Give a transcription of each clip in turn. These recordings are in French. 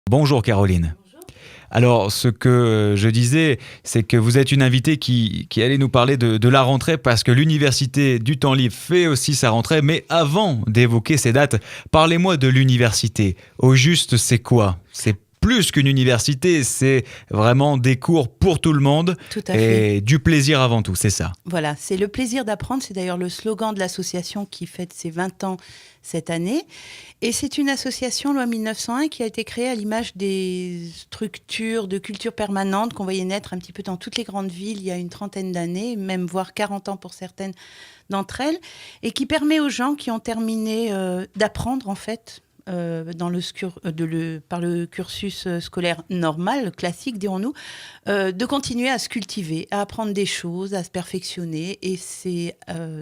Bonjour Caroline. Alors, ce que je disais, c'est que vous êtes une invitée qui allait nous parler de la rentrée parce que l'Université du Temps Libre fait aussi sa rentrée. Mais avant d'évoquer ces dates, parlez-moi de l'université. Au juste, c'est quoi ? C'est plus qu'une université, c'est vraiment des cours pour tout le monde. Tout à fait. Et du plaisir avant tout, c'est ça. Voilà, c'est le plaisir d'apprendre. C'est d'ailleurs le slogan de l'association qui fête ses 20 ans cette année. Et c'est une association, loi 1901, qui a été créée à l'image des structures de culture permanente qu'on voyait naître un petit peu dans toutes les grandes villes il y a une trentaine d'années, même voire 40 ans pour certaines d'entre elles, et qui permet aux gens qui ont terminé d'apprendre en fait, par le cursus scolaire normal, classique, dirons-nous, de continuer à se cultiver, à apprendre des choses, à se perfectionner. Et c'est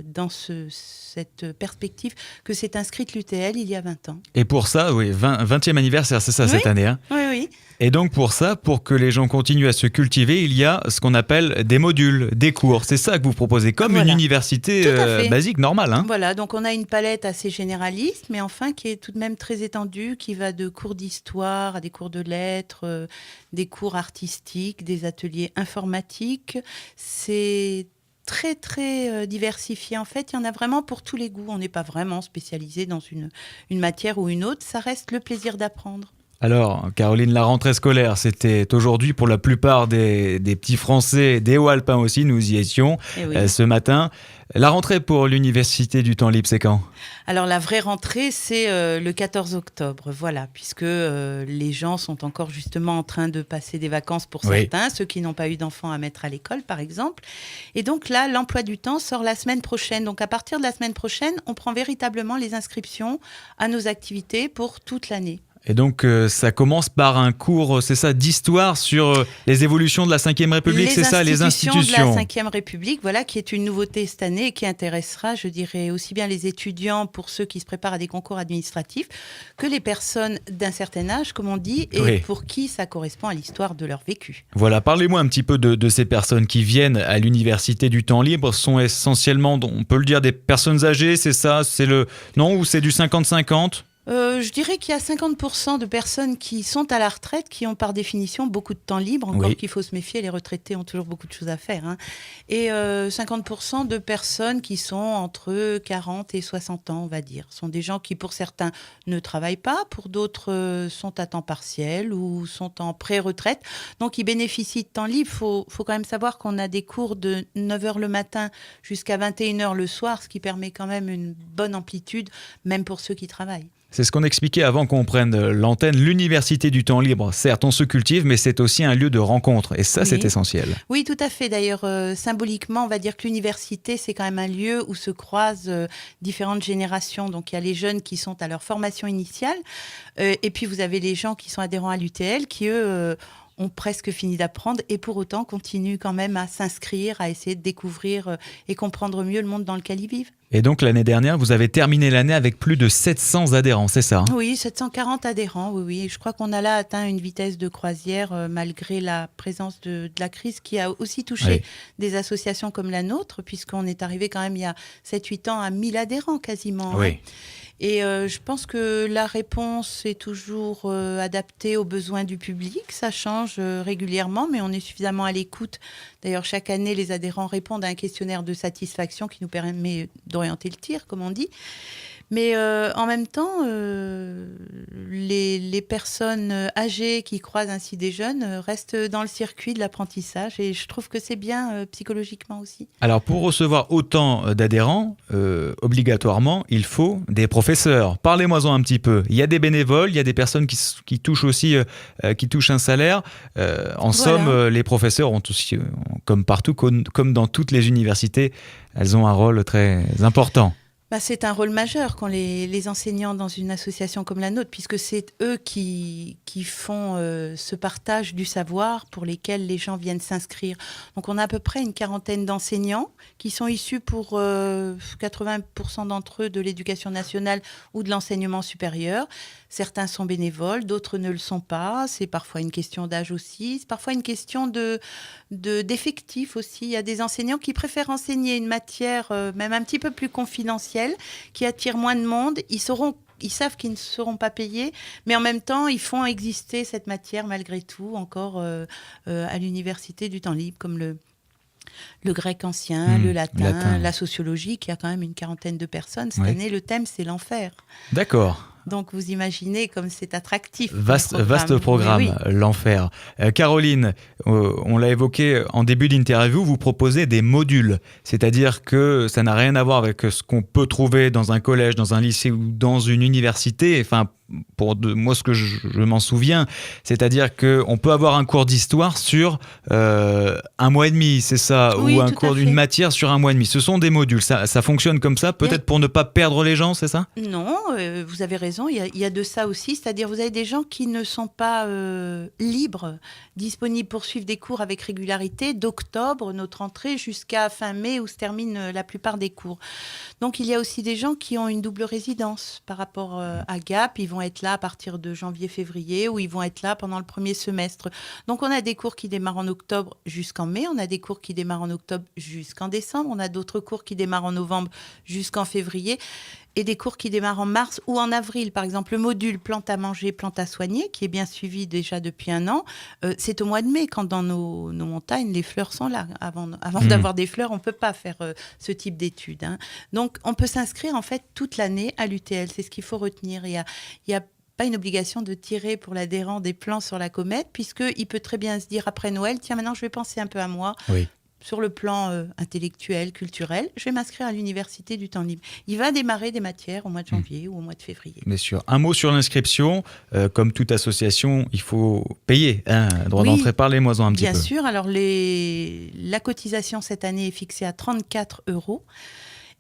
dans cette perspective que s'est inscrite l'UTL il y a 20 ans. Et pour ça, oui, 20e anniversaire, c'est ça Oui. cette année. Hein. Oui. Et donc pour ça, pour que les gens continuent à se cultiver, il y a ce qu'on appelle des modules, des cours. C'est ça que vous proposez, comme Voilà. une université Tout à fait. basique, normale. Hein. Voilà, donc on a une palette assez généraliste, mais enfin qui est tout de même très étendue, qui va de cours d'histoire à des cours de lettres, des cours artistiques, des ateliers informatiques. C'est très, très diversifié. En fait, il y en a vraiment pour tous les goûts. On n'est pas vraiment spécialisé dans une matière ou une autre. Ça reste le plaisir d'apprendre. Alors, Caroline, la rentrée scolaire, c'était aujourd'hui pour la plupart des petits Français, des Hauts-Alpins aussi, nous y étions ce matin. La rentrée pour l'Université du Temps Libre, c'est quand ? Alors, la vraie rentrée, c'est le 14 octobre, voilà, puisque les gens sont encore justement en train de passer des vacances pour certains, ceux qui n'ont pas eu d'enfants à mettre à l'école, par exemple. Et donc là, l'emploi du temps sort la semaine prochaine. Donc, à partir de la semaine prochaine, on prend véritablement les inscriptions à nos activités pour toute l'année. Et donc, ça commence par un cours, c'est ça, d'histoire sur les évolutions de la Ve République, c'est ça, les institutions. De la Ve République, voilà, qui est une nouveauté cette année et qui intéressera, je dirais, aussi bien les étudiants pour ceux qui se préparent à des concours administratifs que les personnes d'un certain âge, comme on dit, et pour qui ça correspond à l'histoire de leur vécu. Voilà, parlez-moi un petit peu de ces personnes qui viennent à l'Université du Temps Libre. Ce sont essentiellement, on peut le dire, des personnes âgées, c'est ça, non, ou c'est du 50-50 ? Je dirais qu'il y a 50% de personnes qui sont à la retraite, qui ont par définition beaucoup de temps libre, encore qu'il faut se méfier, les retraités ont toujours beaucoup de choses à faire. Hein. Et 50% de personnes qui sont entre 40 et 60 ans, on va dire. Ce sont des gens qui, pour certains, ne travaillent pas, pour d'autres sont à temps partiel ou sont en pré-retraite. Donc, ils bénéficient de temps libre. Il faut quand même savoir qu'on a des cours de 9h le matin jusqu'à 21h le soir, ce qui permet quand même une bonne amplitude, même pour ceux qui travaillent. C'est ce qu'on expliquait avant qu'on prenne l'antenne. L'Université du Temps Libre, certes, on se cultive, mais c'est aussi un lieu de rencontre. Et ça, c'est essentiel. Oui, tout à fait. D'ailleurs, symboliquement, on va dire que l'université, c'est quand même un lieu où se croisent différentes générations. Donc, il y a les jeunes qui sont à leur formation initiale. Et puis, vous avez les gens qui sont adhérents à l'UTL, qui, eux, ont presque fini d'apprendre et pour autant continuent quand même à s'inscrire, à essayer de découvrir et comprendre mieux le monde dans lequel ils vivent. Et donc, l'année dernière, vous avez terminé l'année avec plus de 700 adhérents, c'est ça ? Oui, 740 adhérents, oui. Je crois qu'on a là atteint une vitesse de croisière malgré la présence de la crise qui a aussi touché des associations comme la nôtre, puisqu'on est arrivé quand même il y a 7-8 ans à 1000 adhérents quasiment. Oui. Hein. Et je pense que la réponse est toujours adaptée aux besoins du public. Ça change régulièrement, mais on est suffisamment à l'écoute. D'ailleurs, chaque année, les adhérents répondent à un questionnaire de satisfaction qui nous permet d'orienter le tir, comme on dit. Mais en même temps, les personnes âgées qui croisent ainsi des jeunes restent dans le circuit de l'apprentissage et je trouve que c'est bien psychologiquement aussi. Alors pour recevoir autant d'adhérents, obligatoirement, il faut des professeurs. Parlez-moi-en un petit peu. Il y a des bénévoles, il y a des personnes qui touchent aussi, qui touchent un salaire. En somme, les professeurs ont aussi, comme partout, comme dans toutes les universités, elles ont un rôle très important. C'est un rôle majeur qu'ont les enseignants dans une association comme la nôtre, puisque c'est eux qui font ce partage du savoir pour lesquels les gens viennent s'inscrire. Donc on a à peu près une quarantaine d'enseignants qui sont issus pour 80% d'entre eux de l'éducation nationale ou de l'enseignement supérieur. Certains sont bénévoles, d'autres ne le sont pas. C'est parfois une question d'âge aussi. C'est parfois une question d'effectifs aussi. Il y a des enseignants qui préfèrent enseigner une matière même un petit peu plus confidentielle, qui attire moins de monde. Ils sauront ils savent qu'ils ne seront pas payés, mais en même temps, ils font exister cette matière malgré tout encore à l'université du temps libre, comme le grec ancien, le latin, la sociologie, qui a quand même une 40aine de personnes. Cette année, le thème, c'est l'enfer. D'accord. Donc, vous imaginez comme c'est attractif. Vaste programme, l'enfer. Caroline, on l'a évoqué en début d'interview, vous proposez des modules. C'est-à-dire que ça n'a rien à voir avec ce qu'on peut trouver dans un collège, dans un lycée ou dans une université. Enfin, moi, ce que je m'en souviens, c'est-à-dire qu'on peut avoir un cours d'histoire sur un mois et demi, c'est ça, ou un cours d'une matière sur un mois et demi. Ce sont des modules. Ça fonctionne comme ça, peut-être pour ne pas perdre les gens, c'est ça ? Non, vous avez raison. Il y a de ça aussi, c'est-à-dire vous avez des gens qui ne sont pas libres, disponibles pour suivre des cours avec régularité, d'octobre, notre rentrée, jusqu'à fin mai où se terminent la plupart des cours. Donc il y a aussi des gens qui ont une double résidence par rapport à Gap. Ils vont être là à partir de janvier-février ou ils vont être là pendant le premier semestre. Donc on a des cours qui démarrent en octobre jusqu'en mai, on a des cours qui démarrent en octobre jusqu'en décembre, on a d'autres cours qui démarrent en novembre jusqu'en février. Et des cours qui démarrent en mars ou en avril. Par exemple, le module plantes à manger, plantes à soigner, qui est bien suivi déjà depuis un an, c'est au mois de mai, quand dans nos montagnes, les fleurs sont là. Avant d'avoir des fleurs, on ne peut pas faire ce type d'études. Hein. Donc, on peut s'inscrire en fait toute l'année à l'UTL. C'est ce qu'il faut retenir. Il y a pas une obligation de tirer pour l'adhérent des plans sur la comète, puisqu'il peut très bien se dire après Noël, tiens, maintenant je vais penser un peu à moi. Oui. Sur le plan intellectuel, culturel, je vais m'inscrire à l'université du temps libre. Il va démarrer des matières au mois de janvier ou au mois de février. Bien sûr. Un mot sur l'inscription. Comme toute association, il faut payer. Droit d'entrée, parlez-moi-en un petit peu. Bien sûr. Alors, la cotisation cette année est fixée à 34 €.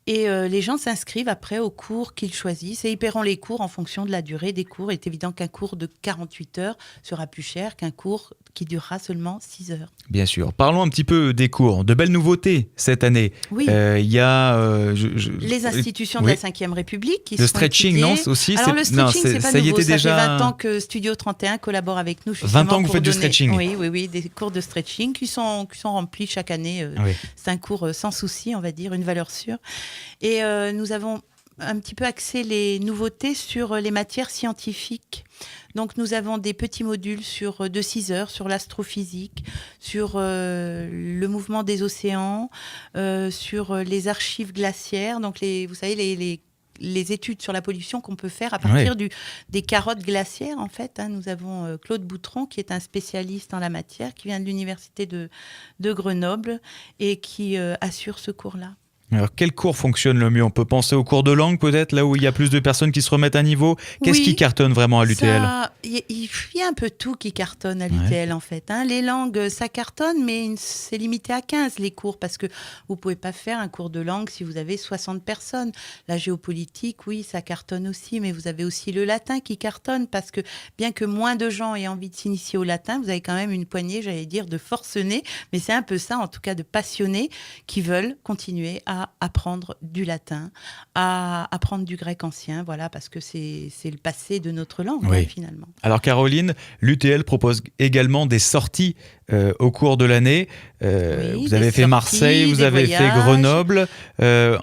Et les gens s'inscrivent après aux cours qu'ils choisissent et ils paieront les cours en fonction de la durée des cours. Il est évident qu'un cours de 48 heures sera plus cher qu'un cours qui durera seulement 6 heures. Bien sûr. Parlons un petit peu des cours. De belles nouveautés cette année. Oui. Il y a... les institutions de la Ve République qui le stretching, étudiées. non aussi Alors le stretching, c'est pas nouveau. Ça déjà... fait 20 ans que Studio 31 collabore avec nous. 20 ans que vous faites du stretching. Oui, des cours de stretching qui sont remplis chaque année. C'est un cours sans souci, on va dire, une valeur sûre. Et nous avons un petit peu axé les nouveautés sur les matières scientifiques. Donc nous avons des petits modules de 6 heures sur l'astrophysique, sur le mouvement des océans, sur les archives glaciaires. Donc vous savez, les études sur la pollution qu'on peut faire à partir des carottes glaciaires, en fait. Hein. Nous avons Claude Boutron, qui est un spécialiste en la matière, qui vient de l'université de Grenoble et qui assure ce cours-là. Alors, quel cours fonctionne le mieux ? On peut penser au cours de langue, peut-être, là où il y a plus de personnes qui se remettent à niveau. Qu'est-ce qui cartonne vraiment à l'UTL ? Il y a un peu tout qui cartonne à l'UTL, en fait. Hein. Les langues, ça cartonne, mais c'est limité à 15, les cours, parce que vous ne pouvez pas faire un cours de langue si vous avez 60 personnes. La géopolitique, oui, ça cartonne aussi, mais vous avez aussi le latin qui cartonne, parce que bien que moins de gens aient envie de s'initier au latin, vous avez quand même une poignée, j'allais dire, de forcenés, mais c'est un peu ça, en tout cas, de passionnés qui veulent continuer à apprendre du latin, à apprendre du grec ancien, voilà, parce que c'est le passé de notre langue, finalement. Alors Caroline, l'UTL propose également des sorties au cours de l'année. Vous avez fait Marseille, vous avez fait Grenoble.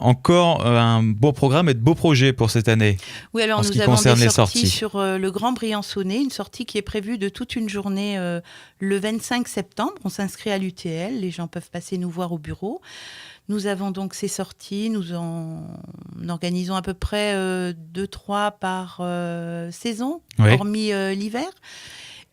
Encore un beau programme et de beaux projets pour cette année. Oui, alors nous avons des sorties sur le Grand Briançonnet, une sortie qui est prévue de toute une journée le 25 septembre. On s'inscrit à l'UTL, les gens peuvent passer nous voir au bureau. Nous avons donc ces sorties, nous en organisons à peu près 2-3 par saison, hormis l'hiver.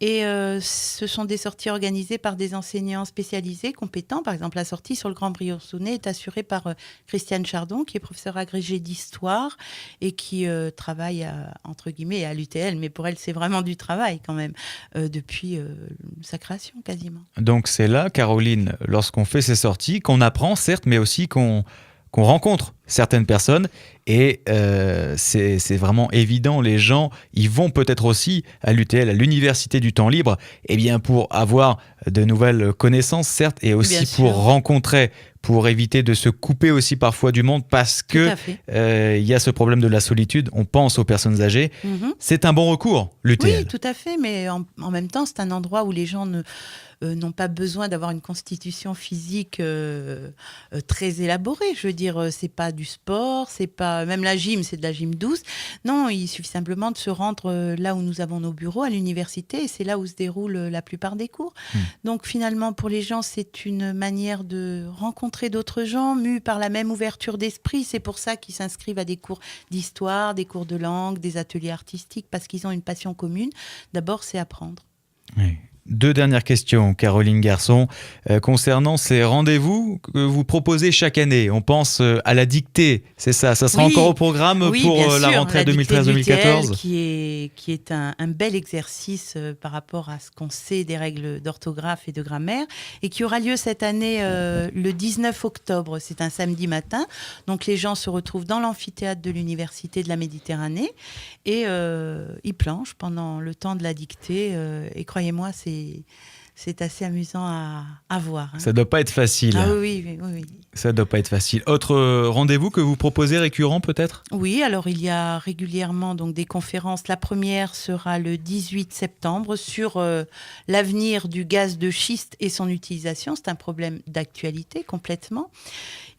Et ce sont des sorties organisées par des enseignants spécialisés, compétents. Par exemple, la sortie sur le Grand Briançonnet est assurée par Christiane Chardon, qui est professeure agrégée d'histoire et qui travaille, entre guillemets, à l'UTL. Mais pour elle, c'est vraiment du travail quand même, depuis sa création quasiment. Donc c'est là, Caroline, lorsqu'on fait ces sorties, qu'on apprend, certes, mais aussi qu'on rencontre certaines personnes et c'est vraiment évident, les gens ils vont peut-être aussi à l'UTL, à l'université du temps libre, pour avoir de nouvelles connaissances, certes, et aussi pour rencontrer, pour éviter de se couper aussi parfois du monde, parce que y a ce problème de la solitude, on pense aux personnes âgées. C'est un bon recours, l'UTL. Oui, tout à fait, mais en même temps, c'est un endroit où les gens n'ont pas besoin d'avoir une constitution physique très élaborée. Je veux dire, c'est pas du sport, c'est pas même la gym, c'est de la gym douce. Non, il suffit simplement de se rendre là où nous avons nos bureaux à l'université, et c'est là où se déroule la plupart des cours. Donc finalement, pour les gens, c'est une manière de rencontrer d'autres gens, mus par la même ouverture d'esprit. C'est pour ça qu'ils s'inscrivent à des cours d'histoire, des cours de langue, des ateliers artistiques, parce qu'ils ont une passion commune. D'abord, c'est apprendre. Oui. 2 dernières questions, Caroline Garçon, concernant ces rendez-vous que vous proposez chaque année. On pense à la dictée, c'est ça sera encore au programme pour la rentrée 2013-2014 qui est un bel exercice par rapport à ce qu'on sait des règles d'orthographe et de grammaire, et qui aura lieu cette année le 19 octobre. C'est un samedi matin, donc les gens se retrouvent dans l'amphithéâtre de l'Université de la Méditerranée, et ils planchent pendant le temps de la dictée, et croyez-moi, c'est assez amusant à voir. Ça ne doit pas être facile. Ah oui. Ça ne doit pas être facile. Autre rendez-vous que vous proposez récurrent peut-être ? Oui, alors il y a régulièrement donc, des conférences. La première sera le 18 septembre sur l'avenir du gaz de schiste et son utilisation. C'est un problème d'actualité complètement.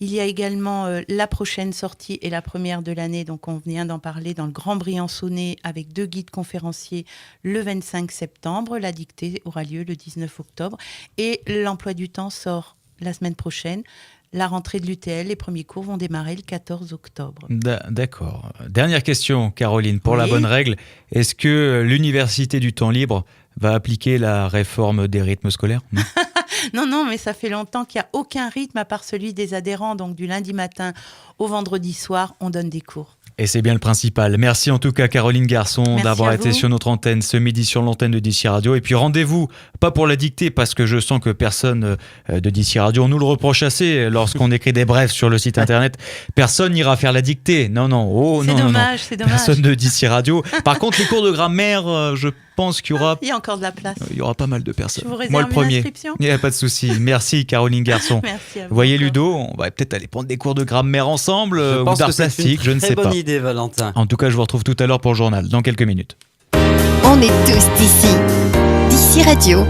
Il y a également la prochaine sortie et la première de l'année, donc on vient d'en parler, dans le Grand Briançonnais avec 2 guides conférenciers le 25 septembre. La dictée aura lieu le 19 octobre et l'emploi du temps sort la semaine prochaine. La rentrée de l'UTL, les premiers cours vont démarrer le 14 octobre. D'accord. Dernière question, Caroline, pour la bonne règle. Est-ce que l'Université du temps libre va appliquer la réforme des rythmes scolaires ? Non, mais ça fait longtemps qu'il n'y a aucun rythme à part celui des adhérents. Donc du lundi matin au vendredi soir, on donne des cours. Et c'est bien le principal. Merci en tout cas Caroline Garçon d'avoir été sur notre antenne ce midi sur l'antenne de DC Radio. Et puis rendez-vous, pas pour la dictée parce que je sens que personne de DC Radio nous le reproche assez lorsqu'on écrit des brefs sur le site internet. Personne n'ira faire la dictée. Non. C'est dommage. Personne de DC Radio. Par contre, les cours de grammaire, je pense qu'il y aura... Il y a encore de la place. Il y aura pas mal de personnes. Je vous réserve Moi le premier. inscription. Il n'y a pas de souci. Merci Caroline Garçon. Merci à vous. Vous voyez Ludo, on va peut-être aller prendre des cours de grammaire ensemble ou pense d'art que c'est plastique, une je ne sais pas. Très bonne idée Valentin. En tout cas, je vous retrouve tout à l'heure pour le journal, dans quelques minutes. On est tous d'ici. DC Radio.